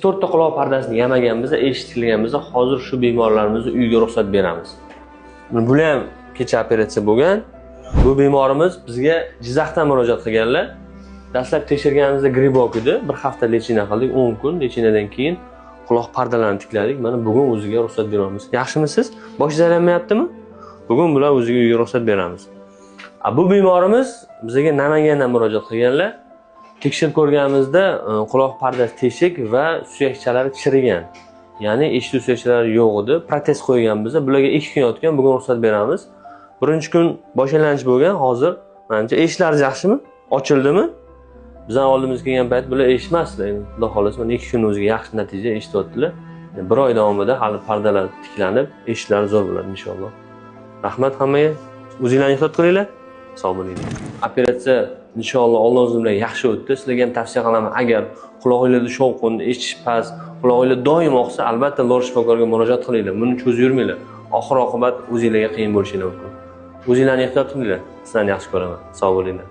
To'rtta quloq pardasini yamaganmiz, eshitilganmiz. Hozir shu bemorlarimizni uyga ruxsat beramiz. Bu ham kecha operatsiya bo'lgan. Bu bemorimiz bizga Jizzaxdan murojaat qilganlar. Dastlab tekshirganimizda gribok edi. Bir hafta lechina qildik, 10 kun. Lechinadan keyin quloq pardalarini tikladik. Mana bugun o'ziga ruxsat beramiz. Yaxshimisiz? Boshingiz aylanmayaptimi? Bugun bular o'ziga uyga ruxsat beramiz. Bu bemorimiz bizga Namangandan murojaat qilganlar. Tekshirib ko'rganimizda quloq pardasi teshik va suyakchalari chirigan. Ya'ni eshituv suyakchalari yo'q edi. Protez qo'yganmiz. Bularga 2 kun yotgan, bugun ruxsat beramiz. Birinchi kun boshlanish bo'lgan. Hozir menimcha eshiklaringiz yaxshimi? Ochildimi? Bizdan oldimizga kelgan payt bular eshitmasdi. Xudo xolasa mana 2 kun o'ziga yaxshi natija eshityaptilar. Bir oy davomida hali pardalar tiklanib, eshiklari zo'r bo'ladi inshaalloh. Rahmat hammaga. O'zinglarni ehtiyot qilinglar. Sog' bo'linglar. Operatsiya inshaalloh Allohning bilan yaxshi o'tdi. Sizlarga ham tavsiya qilaman, agar quloqinglarda shovqin, eshitish past, quloqinglar doim oqsa, albatta lor shifokorga murojaat qilinglar. Buni cho'zib yurmanglar. Oxir oqibat o'zingizlarga qiyin bo'lishi mumkin. O'zinglarni ehtiyot qilinglar. Sizlarni yaxshi ko'raman. Sog' bo'linglar.